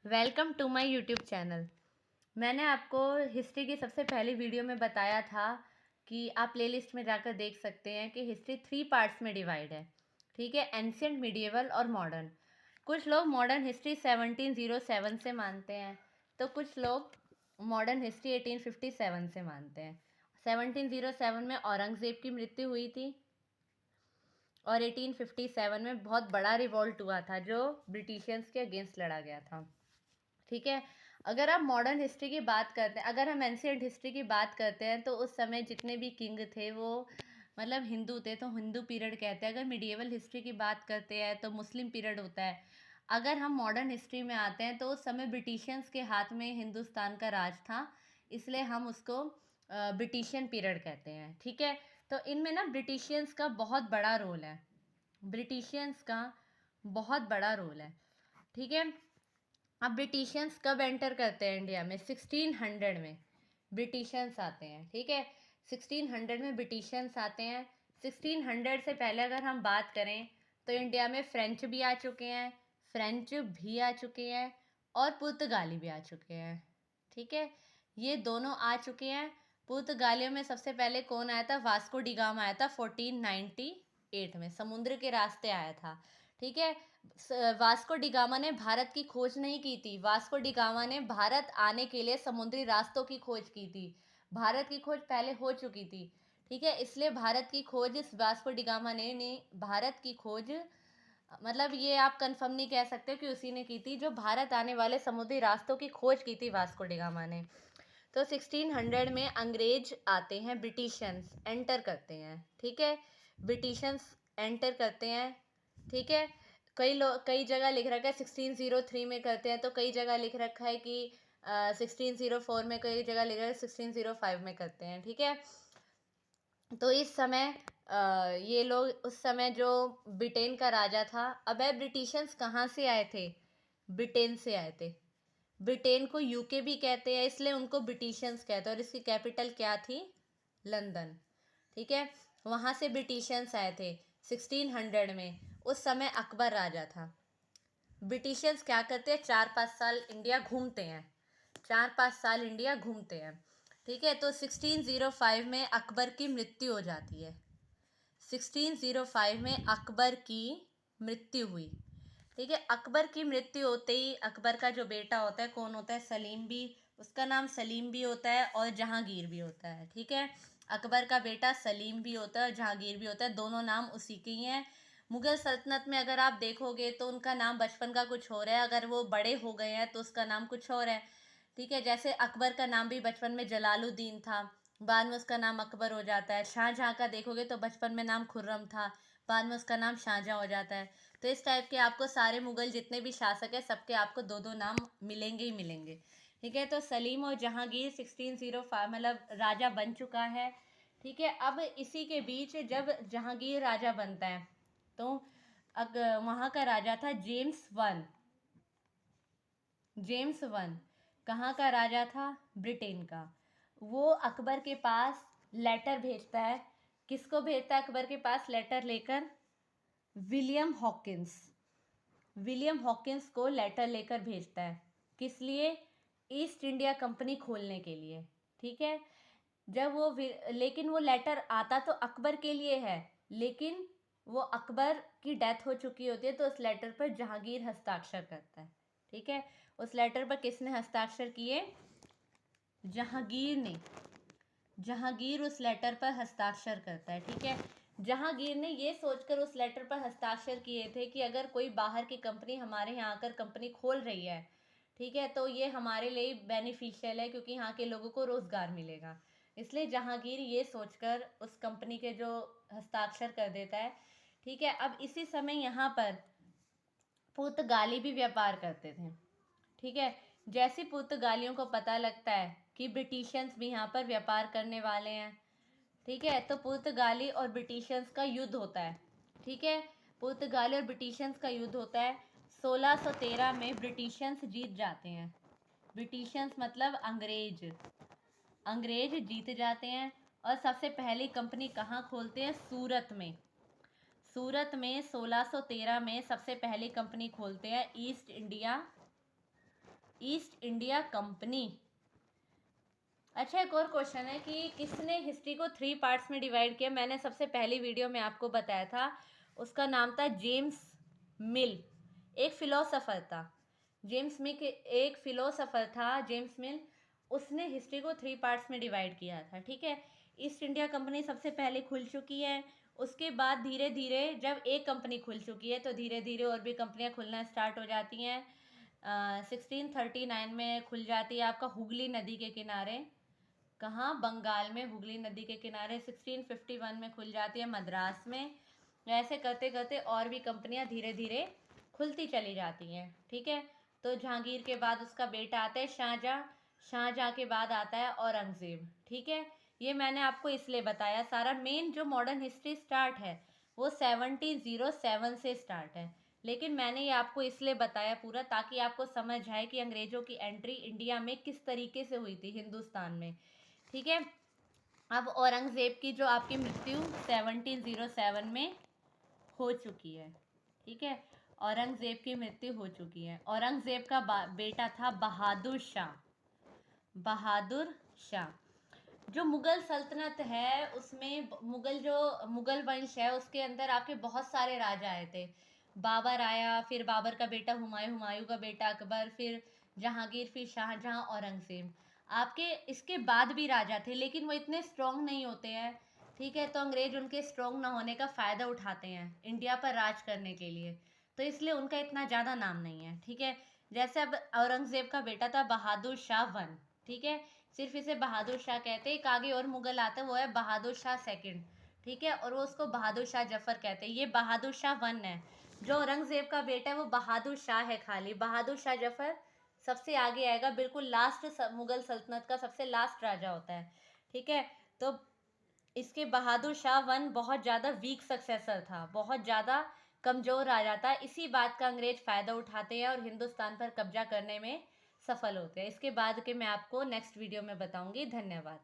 Welcome to my YouTube channel. मैंने आपको history की सबसे पहली वीडियो में बताया था कि आप प्लेलिस्ट में जाकर देख सकते हैं कि हिस्ट्री 3 पार्ट्स में डिवाइड है। ठीक है, एंशियंट, मिडिएवल और मॉडर्न। कुछ लोग मॉडर्न हिस्ट्री 1707 से मानते हैं, तो कुछ लोग मॉडर्न हिस्ट्री 1857 से मानते हैं। 1707 में औरंगज़ेब की मृत्यु हुई थी और 1857 में बहुत बड़ा रिवॉल्ट हुआ था जो ब्रिटिशियंस के अगेंस्ट लड़ा गया था। ठीक है, अगर आप मॉडर्न हिस्ट्री की बात करते हैं, अगर हम एंशियंट हिस्ट्री की बात करते हैं तो उस समय जितने भी किंग थे वो मतलब हिंदू थे, तो हिंदू पीरियड कहते हैं। अगर मिडिएवल हिस्ट्री की बात करते हैं तो मुस्लिम पीरियड होता है। अगर हम मॉडर्न हिस्ट्री में आते हैं तो उस समय ब्रिटिशियंस के हाथ में हिंदुस्तान का राज था, इसलिए हम उसको ब्रिटिशियन पीरियड कहते हैं। ठीक है, तो इनमें ना ब्रिटिशियंस का बहुत बड़ा रोल है, ब्रिटिशियंस का बहुत बड़ा रोल है। ठीक है, अब ब्रिटिशियंस कब एंटर करते हैं इंडिया में? 1600 में ब्रिटिशियंस आते हैं। ठीक है, 1600 में ब्रिटिशियंस आते हैं। 1600 से पहले अगर हम बात करें तो इंडिया में फ्रेंच भी आ चुके हैं, फ्रेंच भी आ चुके हैं और पुर्तगाली भी आ चुके हैं। ठीक है, ये दोनों आ चुके हैं। पुर्तगालियों में सबसे पहले कौन आया था? वास्को डी गामा आया था 1498 में, समुद्र के रास्ते आया था। ठीक है, वास्को डी गामा ने भारत की खोज नहीं की थी, वास्को डी गामा ने भारत आने के लिए समुद्री रास्तों की खोज की थी। भारत की खोज पहले हो चुकी थी। ठीक है, इसलिए भारत की खोज इस वास्को डी गामा ने भारत की खोज मतलब ये आप कंफर्म नहीं कह सकते कि उसी ने की थी, जो भारत आने वाले समुद्री रास्तों की खोज की थी वास्को डी गामा ने। तो 1600 में अंग्रेज आते हैं, ब्रिटिशियंस एंटर करते हैं। ठीक है, ब्रिटिशियंस एंटर करते हैं। ठीक है, कई लोग कई जगह लिख रखा है 1603 में करते हैं, तो कई जगह लिख रखा है कि 1604 में, कई जगह लिख रखा है 1605 में करते हैं। ठीक है, तो इस समय ये लोग उस समय जो ब्रिटेन का राजा था, अब है ब्रिटिशियंस कहाँ से आए थे? ब्रिटेन से आए थे। ब्रिटेन को यूके भी कहते हैं, इसलिए उनको ब्रिटिशियंस कहते हैं, और इसकी कैपिटल क्या थी? लंदन। ठीक है, वहाँ से ब्रिटिशियंस आए थे 1600 में। उस समय अकबर राजा था। ब्रिटिशियंस क्या करते हैं? 4-5 साल इंडिया घूमते हैं, 4-5 साल इंडिया घूमते हैं। ठीक है, तो 1605 में अकबर की मृत्यु हो जाती है। 1605 में अकबर की मृत्यु हुई। ठीक है, अकबर की मृत्यु होते ही अकबर का जो बेटा होता है, कौन होता है? सलीम भी, उसका नाम सलीम भी होता है और जहांगीर भी होता है। ठीक है, अकबर का बेटा सलीम भी होता है और जहांगीर भी होता है, दोनों नाम उसी के ही हैं। मुगल सल्तनत में अगर आप देखोगे तो उनका नाम बचपन का कुछ और है, अगर वो बड़े हो गए हैं तो उसका नाम कुछ और है। ठीक है, जैसे अकबर का नाम भी बचपन में जलालुद्दीन था, बाद में उसका नाम अकबर हो जाता है। शाहजहाँ का देखोगे तो बचपन में नाम खुर्रम था, बाद में उसका नाम शाहजहाँ हो जाता है। तो इस टाइप के आपको सारे मुगल जितने भी शासक हैं सबके आपको दो दो नाम मिलेंगे ही मिलेंगे। ठीक है, तो सलीम और जहांगीर 1605 मतलब राजा बन चुका है। ठीक है, अब इसी के बीच जब जहांगीर राजा बनता है तो वहाँ का राजा था जेम्स 1। जेम्स 1 कहाँ का राजा था? ब्रिटेन का। वो अकबर के पास लेटर भेजता है। किसको भेजता है अकबर के पास लेटर लेकर? William Hawkins. विलियम हॉकिंस को लेटर लेकर भेजता है, किस लिए? ईस्ट इंडिया कंपनी खोलने के लिए। ठीक है, जब वो लेकिन वो लेटर आता तो अकबर के लिए है, लेकिन वो अकबर की डेथ हो चुकी होती है, तो उस लेटर पर जहांगीर हस्ताक्षर करता है। ठीक है, उस लेटर पर किसने हस्ताक्षर किए? जहांगीर ने। जहांगीर उस लेटर पर हस्ताक्षर करता है। ठीक है, जहांगीर ने ये सोचकर उस लेटर पर हस्ताक्षर किए थे कि अगर कोई बाहर की कंपनी हमारे यहाँ आकर कंपनी खोल रही है, ठीक है, तो ये हमारे लिए बेनिफिशियल है क्योंकि यहाँ के लोगों को रोज़गार मिलेगा। इसलिए जहांगीर ये सोचकर उस कंपनी के जो हस्ताक्षर कर देता है। ठीक है, अब इसी समय यहाँ पर पुर्तगाली भी व्यापार करते थे। ठीक है, जैसे पुर्तगालियों को पता लगता है कि ब्रिटिशियंस भी यहाँ पर व्यापार करने वाले हैं, ठीक है, तो पुर्तगाली और ब्रिटिशियंस का युद्ध होता है। ठीक है, पुर्तगाली और ब्रिटिशियंस का युद्ध होता है। 1613 में ब्रिटिशियंस जीत जाते हैं। ब्रिटिशियंस मतलब अंग्रेज। अंग्रेज जीत जाते हैं और सबसे पहली कंपनी कहाँ खोलते हैं? सूरत में। सूरत में 1613 में सबसे पहली कंपनी खोलते हैं, east India east India company. अच्छा, एक और क्वेश्चन है कि किसने हिस्ट्री को 3 पार्ट्स में डिवाइड किया। मैंने सबसे पहली वीडियो में आपको बताया था, उसका नाम था जेम्स मिल, एक फिलोसोफर था। जेम्स मिल एक फिलोसोफर था, जेम्स मिल, उसने हिस्ट्री को 3 पार्ट्स में डिवाइड किया था। ठीक है, ईस्ट इंडिया कंपनी सबसे पहले खुल चुकी है। उसके बाद धीरे धीरे जब एक कंपनी खुल चुकी है तो धीरे धीरे और भी कंपनियां खुलना स्टार्ट हो जाती हैं। 1639 में खुल जाती है आपका हुगली नदी के किनारे, कहाँ, बंगाल में हुगली नदी के किनारे। 1651 में खुल जाती है मद्रास में। ऐसे करते करते और भी कंपनियां धीरे धीरे खुलती चली जाती हैं। ठीक है, तो जहांगीर के बाद उसका बेटा आता है शाहजहाँ, शाहजहाँ के बाद आता है औरंगजेब। ठीक है, ये मैंने आपको इसलिए बताया। सारा मेन जो मॉडर्न हिस्ट्री स्टार्ट है वो 1707 से स्टार्ट है, लेकिन मैंने ये आपको इसलिए बताया पूरा ताकि आपको समझ आए कि अंग्रेजों की एंट्री इंडिया में किस तरीके से हुई थी, हिंदुस्तान में। ठीक है, अब औरंगजेब की जो आपकी मृत्यु 1707 में हो चुकी है। ठीक है, औरंगजेब की मृत्यु हो चुकी है। औरंगजेब का बेटा था बहादुर शाह। बहादुर शाह। जो मुगल सल्तनत है उसमें मुगल वंश है उसके अंदर आपके बहुत सारे राजा आए थे। बाबर आया, फिर बाबर का बेटा हुमायूं, हुमायूं का बेटा अकबर, फिर जहांगीर, फिर शाहजहां, औरंगजेब। आपके इसके बाद भी राजा थे लेकिन वो इतने स्ट्रांग नहीं होते हैं। ठीक है, तो अंग्रेज उनके स्ट्रांग ना होने का फ़ायदा उठाते हैं इंडिया पर राज करने के लिए, तो इसलिए उनका इतना ज़्यादा नाम नहीं है। ठीक है, जैसे अब औरंगजेब का बेटा था बहादुर शाह वन। ठीक है, सिर्फ इसे बहादुर शाह कहते हैं। एक आगे और मुगल आता है वो है बहादुर शाह सेकंड। ठीक है, और वो उसको बहादुर शाह जफर कहते हैं। ये बहादुर शाह वन है। जो औरंगजेब का बेटा है वो बहादुर शाह है खाली। बहादुर शाह जफर सबसे आगे आएगा, बिल्कुल लास्ट, मुगल सल्तनत का सबसे लास्ट राजा होता है। ठीक है, तो इसके बहादुर शाह वन बहुत ज़्यादा वीक सक्सेसर था, बहुत ज़्यादा कमज़ोर राजा था। इसी बात का अंग्रेज फ़ायदा उठाते हैं और हिंदुस्तान पर कब्जा करने में सफल होते हैं। इसके बाद के मैं आपको नेक्स्ट वीडियो में बताऊंगी। धन्यवाद।